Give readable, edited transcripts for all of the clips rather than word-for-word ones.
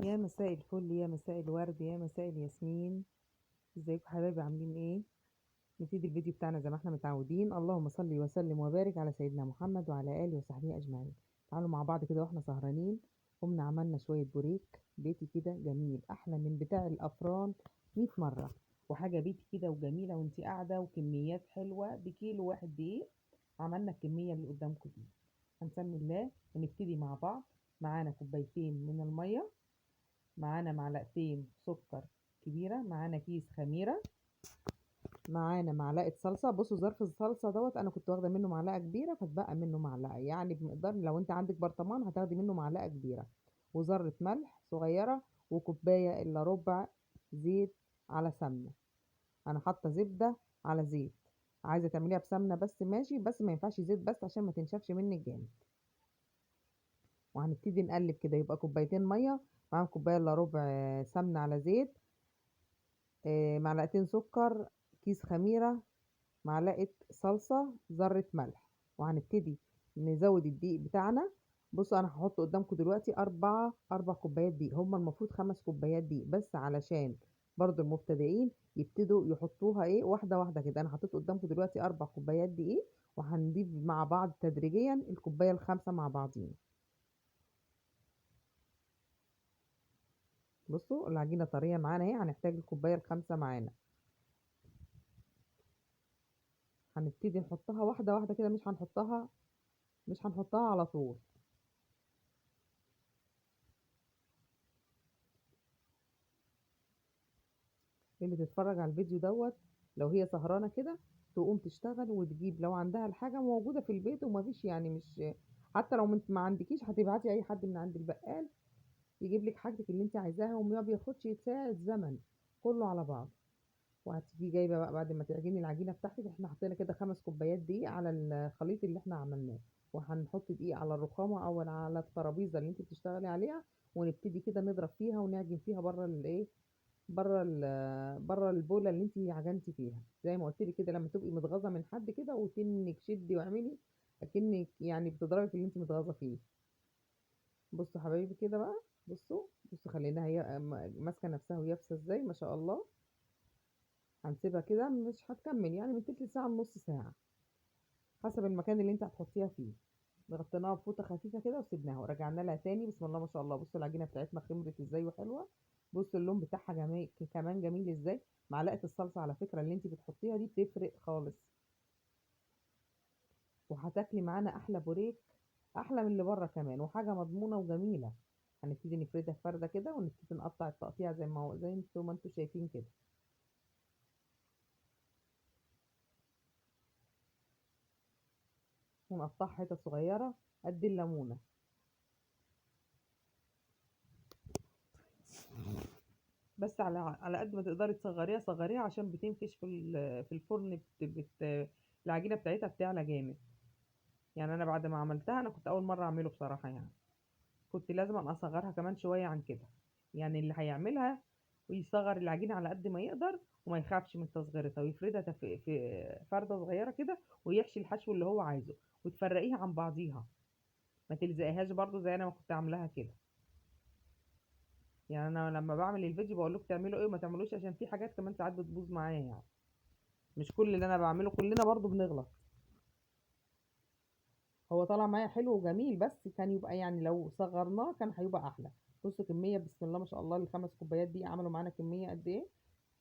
يا مساء الفل، يا مساء الورد، يا مساء الياسمين. ازيكم حبايبي؟ عاملين ايه؟ نبتدي الفيديو بتاعنا زي ما احنا متعودين. اللهم صل وسلم وبارك على سيدنا محمد وعلى اله وصحبه اجمعين. تعالوا مع بعض كده واحنا سهرانين قمنا عملنا شويه بوريك بيتي كده جميل، احلى من بتاع الافران 100 مره. وحاجه بيتي كده وجميله وانتي قاعده، وكميات حلوه بكيلو واحد دقيق. عملنا الكميه اللي قدامكم دي. هنسمي الله ونبتدي مع بعض. معانا كوبايتين من الميه، معانا معلقتين سكر كبيرة، معانا كيس خميرة، معانا معلقة صلصة. بصوا ظرف الصلصة دوت أنا كنت واخدة منه معلقة كبيرة فاتبقى منه معلقة، يعني بمقدار لو أنت عندك برطمان هتاخدي منه معلقة كبيرة. وذرة ملح صغيرة، وكوباية إلا ربع زيت على سمنة. أنا حاطة زبدة على زيت. عايزة تعمليها بسمنة بس ماشي، بس ما ينفعش زيت بس عشان ما تنشفش منك جامد. وهنبتدي نقلب كده، يبقى كوبايتين مية معاهم كوباية إلا ربع سمنة على زيت، معلقتين سكر، كيس خميرة، معلقة صلصة، ذرة ملح. وهنبتدي نزود الدقيق بتاعنا. بصوا انا هحط قدامكم دلوقتي اربع كوبايات دقيق، هما المفروض 5 كوبايات دقيق، بس علشان برضو المبتدئين يبتدوا يحطوها ايه واحدة واحدة كده. انا حطيت قدامكم دلوقتي 4 كوبايات دقيق، وهنضيف مع بعض تدريجيا الكوباية الخامسة مع بعضين. بصوا العجينة طرية معانا اهي، هنحتاج الكوباية الخامسة معانا. هنبتدي نحطها واحدة واحدة كده، مش هنحطها على طول. اللي تتفرج على الفيديو دوت لو هي سهرانة كده تقوم تشتغل وتجيب، لو عندها الحاجة موجودة في البيت ومفيش يعني مش، حتى لو ما عندكيش هتبعتي اي حد من عند البقال يجيب لك حاجتك اللي انت عايزاها، وما بياخدش ساعة زمن، كله على بعض. وهتيجي جايبة بقى بعد ما تعجني العجينة بتاعتك. احنا حطينا كده 5 كوبايات دقيق على الخليط اللي احنا عملناه، وهنحط دقيق على الرخامة او على الترابيزة اللي انت بتشتغلي عليها، ونبتدي كده نضرب فيها ونعجن فيها بره الايه، بره البوله اللي انت عجنتي فيها. زي ما قلت لك كده، لما تبقي متغاظه من حد كده وتنك شدي واعملي اكنك يعني بتضربي في اللي انت متغاظه فيه. بصوا حبايبي كده بقى، بصوا خليناها هي ماسكه نفسها ويابسه ازاي ما شاء الله. هنسيبها كده مش هتكمل يعني من تلت ساعه لنص ساعه، حسب المكان اللي انت هتحطيها فيه. غطيناها بفوطه خفيفه كده وسيبناها ورجعنا لها تاني. بسم الله ما شاء الله، بصوا العجينه بتاعتنا خمرت ازاي وحلوه. بصوا اللون بتاعها جميل كمان، جميل ازاي. معلقه الصلصه على فكره اللي انت بتحطيها دي بتفرق خالص، وهتاكلي معانا احلى بوريك، احلى من اللي بره كمان، وحاجه مضمونه وجميله. هنبتدي نفردها فرده كده، ونبتدي نقطع التقطيع زي ما هو، زي انتوا ما انتوا شايفين كده. ونقطعها حتت صغيره قد الليمونه. بس على قد ما تقدري تصغريها صغريها عشان بتنفش في الفرن، العجينه بتاعتها بتعلى جامد. يعني انا بعد ما عملتها، انا كنت اول مره اعمله بصراحه يعني، كنت لازم أبقى اصغرها كمان شويه عن كده. يعني اللي هيعملها ويصغر العجينه على قد ما يقدر، وما يخافش من تصغيرتها، ويفردها في فرده صغيره كده، ويحشي الحشو اللي هو عايزه، وتفرقيها عن بعضيها، ما تلزقيهاش برضو زي انا ما كنت عاملاها كده. يعني انا لما بعمل الفيديو بقول لكم تعملوا ايه وما تعملوش، عشان في حاجات كمان ساعات بتبوظ معايا يعني. مش كل اللي انا بعمله، كلنا برضو بنغلط. هو طالع معايا حلو وجميل، بس كان يبقى يعني لو صغرناه كان هيبقى احلى. بصوا كميه بسم الله ما شاء الله، ال5 كوبايات دي عملوا معانا كميه قد ايه.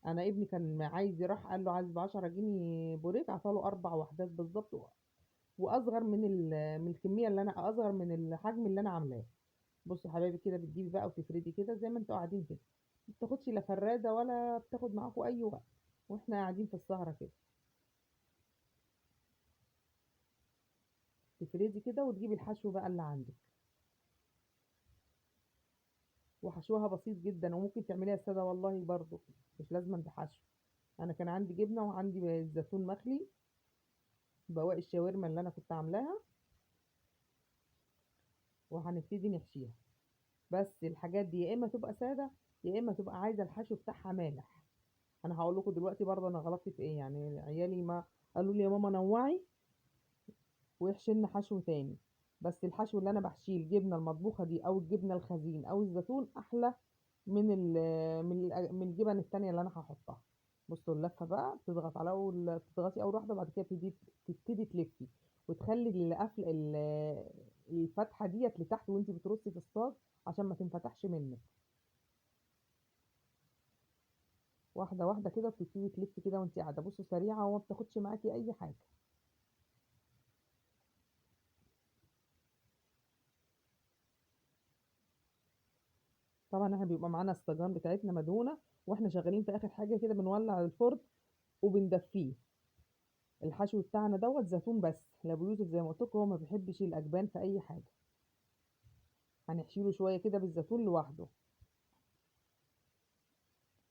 انا ابني كان عايز يروح، قال له عايز ب 10 جنيه بوريك، عطاله 4 وحدات بالظبط، واصغر من الكميه اللي انا، اصغر من الحجم اللي انا عاملاه. بصوا حبايبي كده، بتجيبي بقى وتفردي كده زي ما انتوا قاعدين كده، ما بتاخدش لا فراده ولا بتاخد معاكم اي وقت، واحنا قاعدين في السهره كده. تفردي كده وتجيبي الحشو بقى اللي عندك، وحشوها بسيط جدا، وممكن تعمليها ساده والله برضو، مش لازم بحشو. انا كان عندي جبنه وعندي زيتون مخلي، بواقي الشاورما اللي انا كنت عاملاها، وهنبتدي نحشيها. بس الحاجات دي يا اما تبقى ساده، يا اما تبقى عايزه الحشو بتاعها مالح. انا هقول لكم دلوقتي برضه انا غلطت في ايه. يعني عيالي ما قالوا لي يا ماما نوعي واحشي لنا حشو تاني. بس الحشو اللي انا بحشيه الجبنه المطبوخه دي او الجبنه الخزين او الزيتون احلى من الجبن التانية اللي انا هحطها. بصوا اللفه بقى، بتضغط على تضغطي اول واحده، وبعد كده تبتدي تلفي وتخلي القفل الفتحه ديت لتحت وانت بترصي في الصاج عشان ما تنفتحش منك. واحده واحده كده بتبتدي تلفي كده وانت قاعده، بصوا سريعه وما بتاخدش معاكي اي حاجه. طبعا احنا بيبقى معانا الصاجان بتاعتنا مدهونه، واحنا شغالين في اخر حاجه كده بنولع الفرن وبندفيه. الحشو بتاعنا دوت زيتون بس، لابو يوسف زي ما قلت لكم هو ما بيحبش الاجبان في اي حاجه، هنحشي له شويه كده بالزيتون لوحده.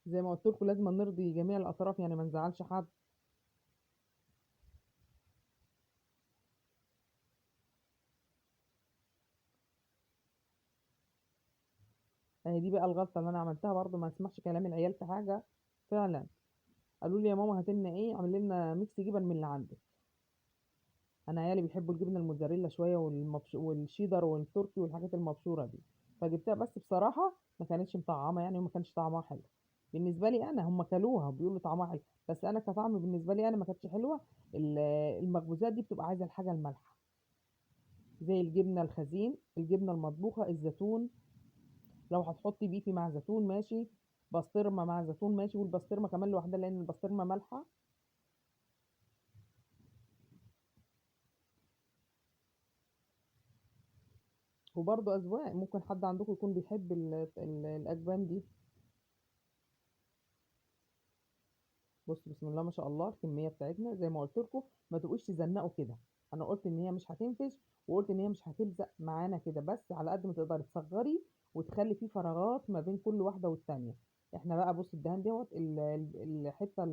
زي ما قلت لكم لازم نرضي جميع الاطراف، يعني ما نزعلش حد. اهي دي بقى الغلطه اللي انا عملتها برضو، ما اسمعش كلام العيال في حاجه فعلا. قالوا لي يا ماما هات لنا ايه، اعمل لنا ميكس جبن من اللي عندك. انا عيالي بيحبوا الجبنه الموتزاريلا شويه والشيدر والتركي والحاجات المبشوره دي، فجبتها بس بصراحه ما كانتش مطعمه يعني، وما كانش طعمها حلو بالنسبه لي انا. هم كلوها وبيقولوا طعمها حلو، بس انا كطعم بالنسبه لي انا ما كانتش حلوه. ال- المخبوزات دي بتبقى عايزه الحاجه المالحه، زي الجبنه الخزين، الجبنه المطبوخه، الزيتون. لو هتحطي بيفي مع زيتون ماشي، بسطرمه مع زيتون ماشي، والبسطرمه كمان لوحدها لان البسطرمه مالحه. وبرضه اذواق، ممكن حد عندكم يكون بيحب الاجبان دي. بص بسم الله ما شاء الله، الكميه بتاعتنا زي ما قلت لكم ما تبقوش تزنقوا كده. انا قلت ان هي مش هتنفش، وقلت ان هي مش هتلزق معانا كده، بس على قد ما تقدري تصغري وتخلي فيه فراغات ما بين كل واحده والتانيه. احنا بقى بص الدهان دوت الحته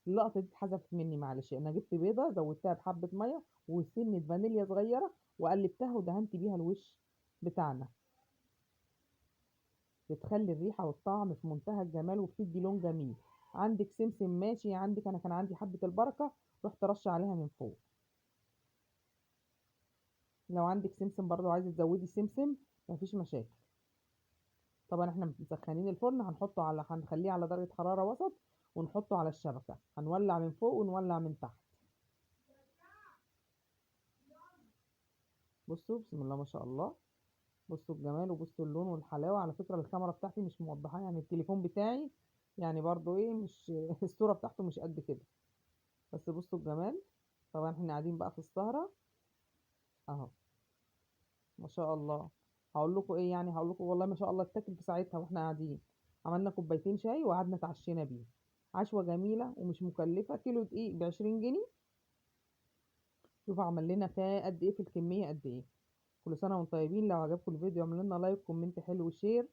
اللقطه دي اتحذفت مني معلش، انا جبت بيضه زودتها بحبه ميه وسنه فانيليا صغيره وقلبتها ودهنت بيها الوش بتاعنا. بتخلي الريحة والطعم في منتهى الجمال وبتدي لون جميل. عندك سمسم ماشي، عندك انا كان عندي حبة البركة رحت رش عليها من فوق. لو عندك سمسم برضو عايزة تزودي سمسم مفيش مشاكل. طبعا احنا مسخنين الفرن، هنخليه على درجة حرارة وسط ونحطه على الشبكة، هنولع من فوق ونولع من تحت. بصوا بسم الله ما شاء الله، بصوا الجمال وبصوا اللون والحلاوة. على فكرة الكاميرا بتاعتي مش موضحة، يعني التليفون بتاعي يعني برضو ايه مش الصورة بتاعته مش قد كده، بس بصوا الجمال. طبعا احنا قاعدين بقى في السهرة اهو، ما شاء الله. هقول لكم ايه يعني، هقول لكم والله ما شاء الله اتاكل في ساعتها واحنا قاعدين. عملنا كوبايتين شاي وقعدنا اتعشينا بيه. عشوة جميلة ومش مكلفة، كيلو دقيق ب20 جنيه. شوفوا عمل لنا فيها قد ايه في الكمية قد ايه. كل سنة وانتم طيبين. لو عجبكم الفيديو اعملوا لنا لايك، كومنت حلو وشير.